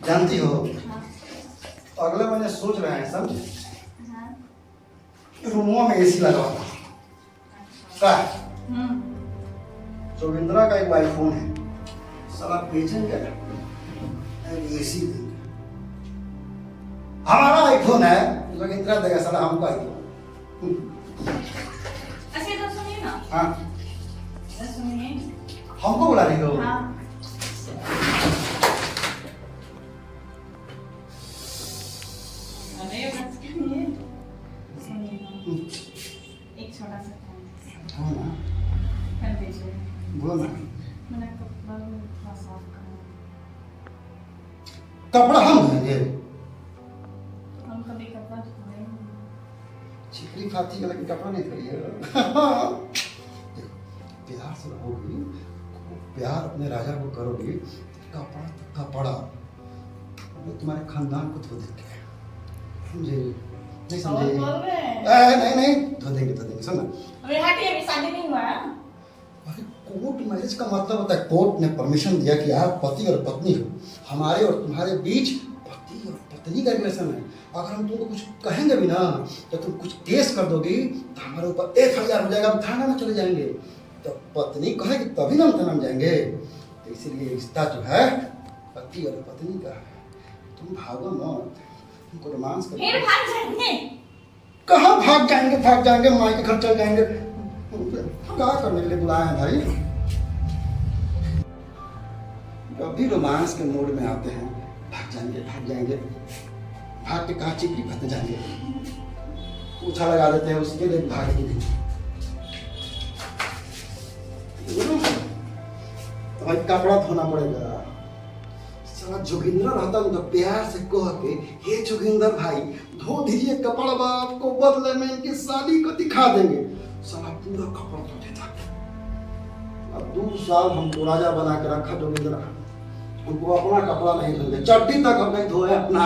जानती हो, हाँ। अगले महीने सोच रहे हैं सब हाँ। रूमों में एसी लगवाना। क्या जोगिंद्रा का एक आईफोन है, साला बेचेंगे एसी देंगे। हमारा आईफोन है, जोगिंद्रा देगा साला हमको आईफोन। अच्छा तो सुनिए ना। हाँ तो सुनिए। हमको बुला रही हो? हाँ। अरे बस सुनिए। सुनिए ना। एक छोटा सा काम हाँ ना, कर दीजिए। बोलो ना। मैंने कपड़ा थोड़ा साफ करना कपड़ा हम धोएंगे? है। हम कभी कपड़ा धोए नहीं। चिकनी खाती है लेकिन कपड़ा नहीं धोइएगा। देखो, प्यार से रहोगी, प्यार अपने राजा को करोगी, कपड़ा तो कपड़ा वो तुम्हारे खानदान को धो देंगे, समझे? नहीं समझे? और बोल रहे हैं। नहीं नहीं, धो देंगे सुन ना। अरे हटिए, अभी शादी नहीं हुआ है। अरे कोर्ट मैरिज का मतलब होता है, कोर्ट ने परमिशन दिया कि आप पति और पत्नी हो, हमारे और तुम्हारे बीच पति और पत्नी का रिलेशन है। अगर हम तुमको कुछ कहेंगे भी ना तो तुम कुछ केस कर दोगी तो हमारे ऊपर FIR हो जाएगा, हम थाना में चले जाएंगे। तो पत्नी कहेगी तभी ना हम थाना में जाएंगे। तो इसीलिए रिश्ता जो है पति और पत्नी का है। तुम भागो मत, तुमको रोमांस कर। फिर भाग जाएंगे। कहाँ भाग जाएंगे, माई के घर चल जाएंगे। क्या करने के लिए बुलाए हैं भाई? जब भी रोमांस के मूड में आते हैं भाग जाएंगे, भाग के कहाँ चिपड़ी फंस जाएंगे, पूछा लगा देते हैं, उसके लिए भागेंगे नहीं। तो भाई कपड़ा धोना पड़ेगा। साला जोगिंद्र रहता तो प्यार से कह के, हे जोगिंद्र भाई धो दीजिए कपड़ा, आपको बदले में इनकी शादी को दिखा देंगे। साला पूरा कपड़ा धो देता। अब 2 साल हमको राजा बना के रखा जोगिंद्र, हमको अपना कपड़ा नहीं धोते, चड्डी तक हम नहीं धोए अपना।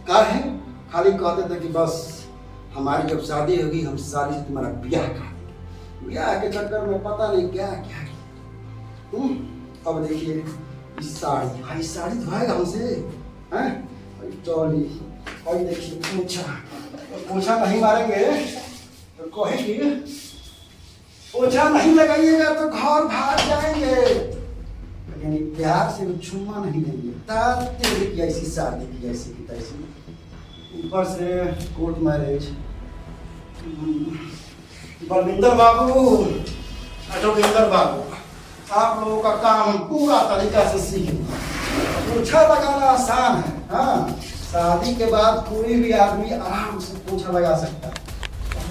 क्या है, खाली कहते थे कि बस हमारी जब शादी होगी हम शादी से तुम्हारा ब्याह कर देंगे। ब्याह के चक्कर में पता नहीं क्या क्या किया। अब देखिए इस साड़ी, भाई साड़ी धोएगा हमसे हैं? चौली और देखिए पोछा नहीं मारेंगे तो कहेगी पोछा नहीं लगाइएगा तो घर भाग जाएंगे। यानी प्यार से भी छुमा नहीं देंगे। ताते की ऐसी शादी की ऐसी की तैसी, ऊपर से कोर्ट मैरिज। बलविंदर बाबू, जोगिंदर बाबू, आप लोगों का काम पूरा तरीका से सीखें। पोछा लगाना आसान है। हाँ, शादी के बाद कोई भी आदमी आराम से पोछा लगा सकता है।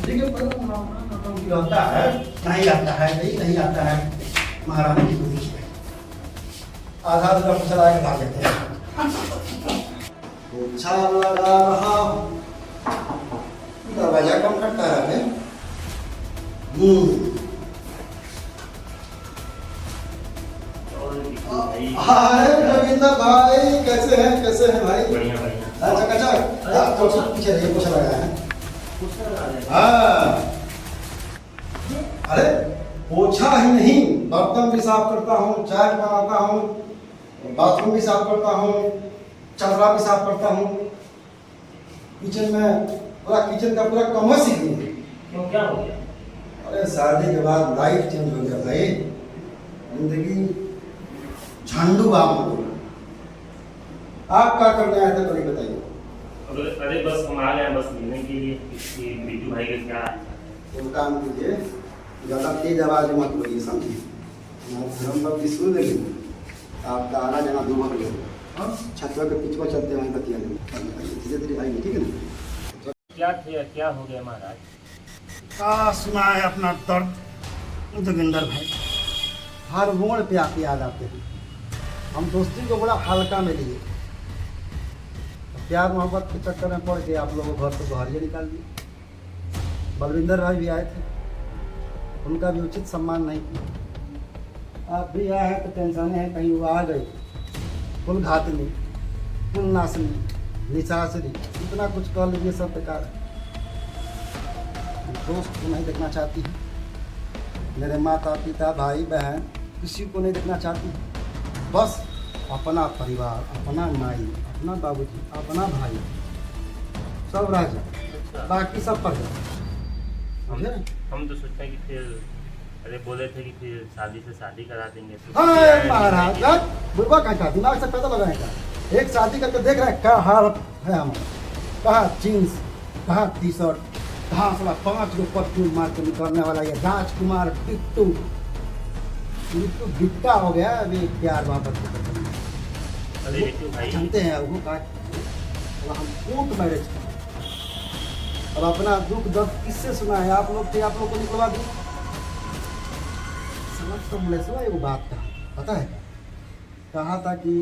देखिए रहता है, नहीं आता है, नहीं आता है, महारानी की बुद्धि है। आधा पोछा लगा के भाग जाते हैं। पोछा लगा रहा हूँ, दरवाजा कम करता है। हाय रविंद्र भाई, कैसे हैं भाई? बढ़िया बढ़िया। अच्छा आप थोड़ा पीछे रहिए, पोछा लगाया है। हाँ, अरे पोछा ही नहीं, बर्तन भी साफ करता हूँ, चाय बनाता हूँ, बाथरूम भी साफ करता हूँ, चदरा भी साफ करता हूँ। किचन में किचन का पूरा कमर सीख लिया। क्यों, क्या हो गया? अरे शादी के बाद लाइफ चेंज हो गया भाई, जिंदगी झंडू बाम हो गया। आप क्या करने आए थे कभी बताइए? अरे बस हम आ गए हैं, बस मिलने के लिए। बिट्टू भाई का क्या है? तो काम कीजिए, ज़्यादा तेज आवाज मत बोलिए, समझिए? हम लोग सुन लेंगे, आपका आना जाना दूर हो गया। छतवा के पीछे चलते वहीं बतिया लेंगे, धीरे धीरे आएंगे, ठीक है ना? क्या हो गया महाराज? क्या सुना है अपना दर्द जोगिंदर भाई? हर मोड़ पे आप याद आते हैं। हम दोस्ती को बड़ा हल्का में लिए, प्यार मोहब्बत के चक्कर में पड़ के आप लोगों को घर से बाहर निकाल दिए। बलविंदर भाई भी आए थे, उनका भी उचित सम्मान नहीं किया। आप भी आए हैं तो टेंशन है, कहीं वो आ गए फुल घातनी, फुल नासनी, निशाचरी, इतना कुछ कर लीजिए, सब बेकार है। दोस्त को नहीं देखना चाहती है, मेरे माता पिता भाई बहन किसी को नहीं देखना चाहती, बस अपना परिवार, अपना माई, अपना बाबूजी, अपना भाई, सब राजा, बाकी सब प्रजा। समझे? हम तो सोचते हैं कि फिर अरे बोले थे कि फिर शादी से शादी करा देंगे तो हाँ महाराज, बुढ़वा का दिमाग से पैदा लगाने का। एक शादी करके देख रहे हैं क्या हाल है हमारा। कहाँ जीन्स, कहाँ टी शर्ट, कहाँ साला 5 गो परफ्यूम मार के निकलने वाला ये राजकुमार बिट्टू बिट्टा हो गया अभी प्यार वापस। अरे बिट्टू भाई जानते हैं वो का हम कोर्ट मैरिज और अपना दुख दर्द किससे सुना है? आप लोग थे, आप लोग को निकलवा दिए। समझ तो मुलेसवा एगो बात कहा, पता है कहा था कि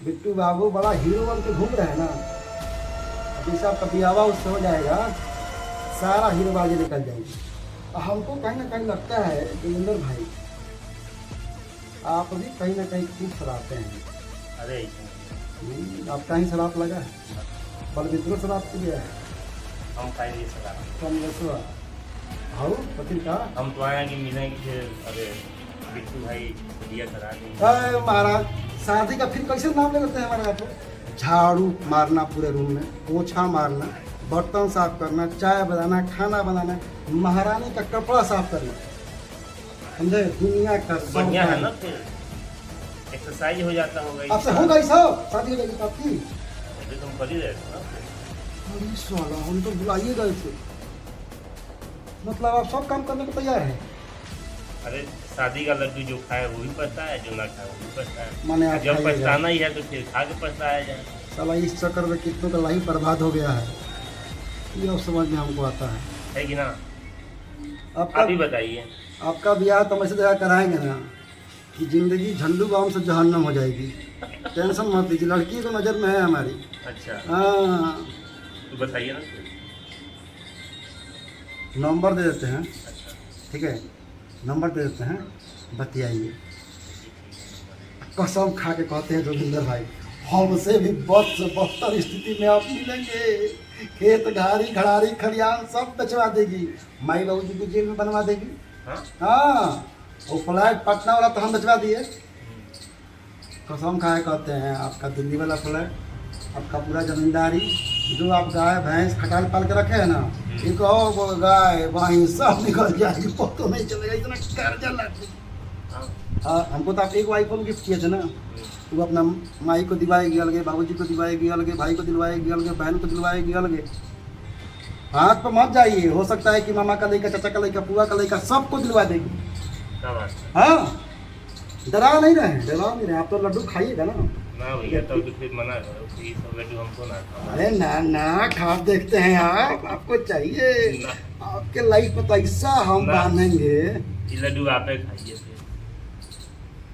बिट्टू बाबू बड़ा हीरो बन के घूम रहे हैं ना, जैसा कभी आवा उससे हो जाएगा सारा हीरोबाजी निकल जाएगी। हमको कहीं ना कहीं लगता है देवेंद्र भाई आप भी कहीं ना कहीं खूब सराहते हैं। अरे ऐसे आपका ही शराब लगा है, बलविंद्रो शराब पी गया है, हम खाएंगे सलाह कमलेश्वर हाउ पति का। हम तो आए कि मिलेंगे फिर। अरे बिट्टू भाई दिया करा देंगे। अरे महाराज शादी का फिर कैसे नाम ले लेते हैं हमारे आप? झाड़ू मारना पूरे रूम में, पोछा मारना, बर्तन साफ करना, चाय बनाना, खाना बनाना, महारानी का कपड़ा साफ करना, समझे? दुनिया का सब बढ़िया है काम। ना, फिर एक्सरसाइज हो जाता होगा। आपसे होगा ही सब, शादी हो जाएगी तो आपकी। अभी तुम कर ही रहे थे ना। अरे साला हम तो बुलाइए गए थे, मतलब आप सब काम करने को तैयार हैं? अरे शादी का लड्डू जो खाए वो भी पछता है, जो ना खाए वो भी पछता है। माने आप जब खाइएगा। पछताना ही है तो फिर खा के पछताया जाए। साला इस चक्कर में कितनों का लाइफ बर्बाद हो गया है, ये अब समझ में हमको आता है। कि ना? आपका आप ही बताइए। आपका ब्याह तो हम ऐसे जगह कराएंगे ना कि जिंदगी झंडू बाम से जहन्नम हो जाएगी। टेंशन मत लीजिए, लड़की तो नज़र में है हमारी। अच्छा हाँ, तो बताइए ना। नंबर दे देते हैं, अच्छा ठीक है? नंबर दे देते हैं, बतियाइए। कसम खा के कहते हैं जोगिंदर भाई, हमसे भी बद से बदतर स्थिति में आप मिलेंगे। खेत घाड़ी घड़ारी खलियान सब बेचवा देगी, माई बाबू जी को जेल में बनवा देगी। हाँ हाँ, वो फ्लैट पटना वाला तो हम बेचवा दिए। कसम खाए कहते हैं, आपका दिल्ली वाला फ्लैट, आपका पूरा जमींदारी, जो आप गाय भैंस खटाल पाल के रखे हैं ना, एक और गाय वहीं सब निकल जाएगी, पता नहीं चलेगा, इतना कर्जा लग। हाँ हमको तो आप एक आईफोन गिफ्ट किए थे ना, वो अपना माई को दिलवाएगी अलगे, बाबूजी को दिलवाएगी अलगे, भाई को दिलवाएगी अलगे, बहन को दिलवाएगी अलगे। हाथ पर मत जाइए, हो सकता है कि मामा का लड़का, चाचा का लड़का, पुआ का लड़का, सबको दिलवा देगी। क्या बात है? हाँ, डरा नहीं रहे, आप तो लड्डू खाइएगा ना। ना भैया तो फिर मना करो कि ये सब लड्डू हमको ना खाओ। अरे ना ना, खा देखते हैं आप, आपको चाहिए? ना, आपके लाइफ में तो ऐसा हम ना। बांधेंगे। ये लड्डू आप ही खाइए, फिर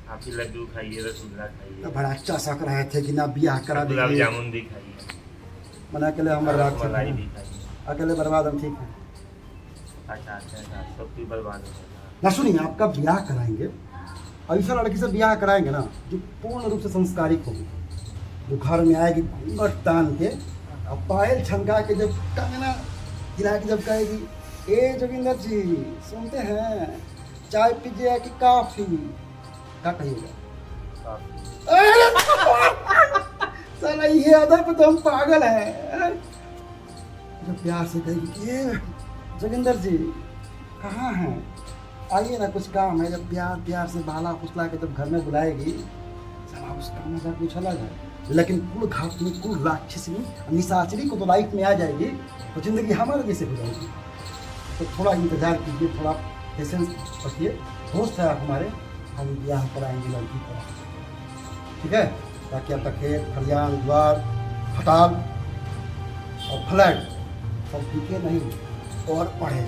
आप ही लड्डू खाइए, रसगुल्ला तो खाइए, बड़ा अच्छा शक रहे थे कि ना ब्याह करा गुलाब दीजिए, जामुन भी खाइए, मना अकेले हम बर्बाद मलाई थे, भी खाइए। अकेले बर्बाद हम ठीक है। अच्छा अच्छा, सब कुछ बर्बाद हो जाएगा। ना सुनिए, आपका ब्याह कराएंगे, ऐसा लड़की से ब्याह कराएंगे ना जो पूर्ण रूप से संस्कारिक होगी, जो घर में आएगी घूंघट तान के और पायल छमका के, जब कंगना हिला के जब कहेगी, ए जोगिंदर जी सुनते हैं चाय पीजिए कि कॉफी, क्या कहिएगा? साला ये अदब पे तो हम पागल हैं। जब प्यार से कहेगी, ये जोगिंदर जी कहाँ हैं, आइए ना कुछ काम है, जब प्यार प्यार से बाला फुसला के जब घर में बुलाएगी, साला उसका मजा कुछ अलग है। लेकिन कुल घाट में, कुल राक्षसी निशाचरी को तो लाइफ में आ जाएगी तो जिंदगी हमारे जैसे हो जाएगी। तो थोड़ा इंतजार कीजिए, थोड़ा पेशेंस रखिए, दोस्त है आप हमारे, हम ब्याह कराएंगे लड़की का, ठीक है? ताकि आपका खेत खलियान द्वार खटाल और फ्लैट सब टिके नहीं और पढ़े।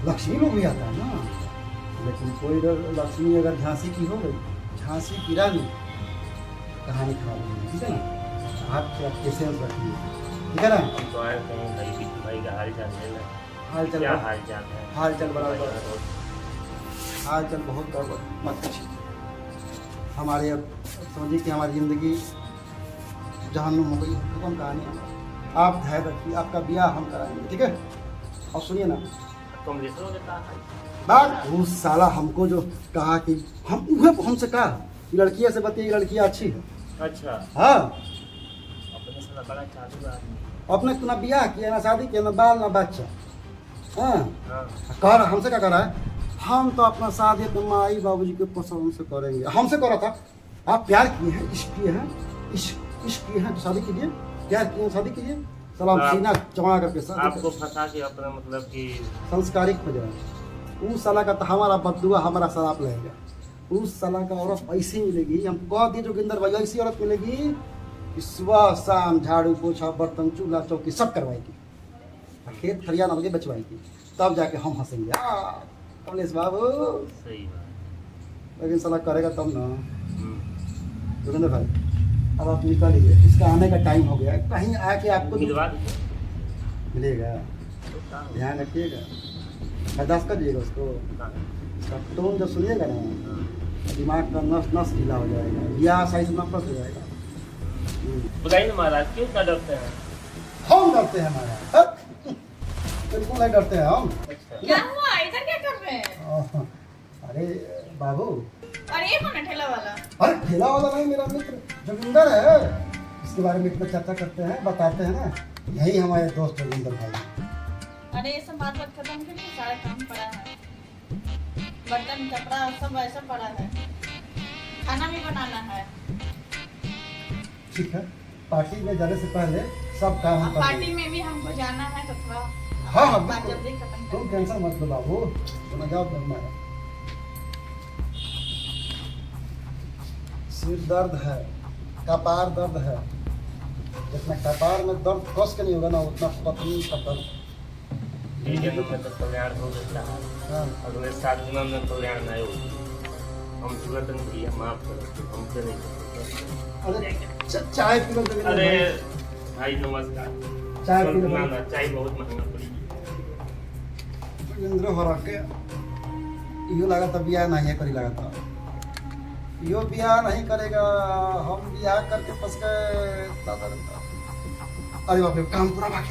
लक्ष्मी लोग भी आता है ना, लेकिन कोई लक्ष्मी अगर झांसी की हो गई, झांसी की रानी, कहानी खराब हो गई, ठीक है ना? आप थोड़ा पेशेंस रखिए, ठीक है ना? हम तो आए थे भाई बिट्टू भाई का हाल चाल लेना। हाल चल क्या हाल चाल है? हाल चल बराबर, हाल चल बहुत गड़बड़ मत पूछिए। हमारे अब समझिए कि हमारी ज़िंदगी जहन्नुम हो गई, खत्म कहानी है। आप धैर्य रखिए, आपका ब्याह हम कराएंगे, ठीक है? और सुनिए ना, तुम ले सो देता है। बात उस साला हमको जो कहा कि हम उहे हमसे कहा ये लड़कियाँ से बतिए, ये लड़कियाँ अच्छी है। अच्छा हाँ, अपने साला बड़ा चालू आदमी। अपने तो ना ब्याह किया, ना शादी किया, ना बाल, ना बच्चा। हाँ, हाँ कह रहा हमसे क्या कर रहा है, हम तो अपना शादी अपने माई बाबूजी के पसंद से करेंगे। हमसे कह रहा था आप प्यार किए हैं, इश्क किए हैं, इश्क किए हैं तो शादी कीजिए, प्यार किए हैं शादी कीजिए। सलाम आप- सीना चढ़ा करके शादी आपको फंसा के अपना मतलब कि संस्कारिक हो जाए। उस साला का तो हमारा बदुआ हमारा शराब लगेगा। उस साला का औरत ऐसी मिलेगी, हम कह दिए जोगिंदर भाई, ऐसी औरत मिलेगी कि सुबह शाम झाड़ू पोछा बर्तन चूल्हा चौकी सब करवाएगी, खेत खलियान आगे बचवाएगी, तब जाके हम हंसेंगे कमलेश बाबू। सही बात। लेकिन साला करेगा तब ना। हम्म। जोगिंदर भाई अब आप निकलिए, इसका आने का टाइम हो गया है, कहीं आके आपको मिलवा दीजिए। मिलेगा। तो क्या हो? ध्यान रखिएगा, बर्दाश्त करिएगा उसको। हाँ। उसका टोन जब सुनिएगा ना, हाँ। दिमाग का नस नस ढीला हो जाएगा, ब्याह सही से नफरत हो जाएगा। बुलाइए ना महाराज, क्यों इतना डरते हैं? हम डरते हैं हमारा, बिल्कुल नहीं डरते हैं हम। अच्छा क्या हुआ, इधर क्या कर रहे हैं? अरे बाबू, और ये कौन है ठेला वाला? अरे ठेला वाला नहीं, मेरा मित्र जोगिंदर है, इसके बारे में इतना चर्चा करते हैं, बताते हैं ना, यही हमारे दोस्त जोगिंदर भाई। अरे ये सब बात खत्म करिए, सारा काम पड़ा है, बर्तन कपड़ा सब ऐसा पड़ा है, खाना भी बनाना है। ठीक है, पार्टी में जाने से पहले सब काम हम अब कर पार्टी देंगे। में भी हमको जाना है तो थोड़ा हाँ हाँ बात बिल्कुल। जल्दी खत्म तुम कर। टेंशन मत लो बाबू, तुम्हें जाओ करना है। सिर दर्द है, कपार दर्द है, जितना कपार में दर्द कस के नहीं होगा ना, उतना पत्नी का दर्द। ये जन्म में तो कल्याण हो सकता है, हाँ, अगले 7 जन्म में कल्याण नहीं होगा। हम तुरंत नहीं किया, माफ करो, हमसे नहीं कर अरे चाय पी लो जोगिंदर अरे भाई। भाई नमस्कार। चाय पी लो ना भाई। ना, चाय बहुत महंगा पड़ी। जोगिंदर हो रहा के इहो लगा था ब्याह नहीं करी, लगा था यो ब्याह नहीं करेगा, हम ब्याह करके फंस गए। अरे बाप रे, काम पूरा भाग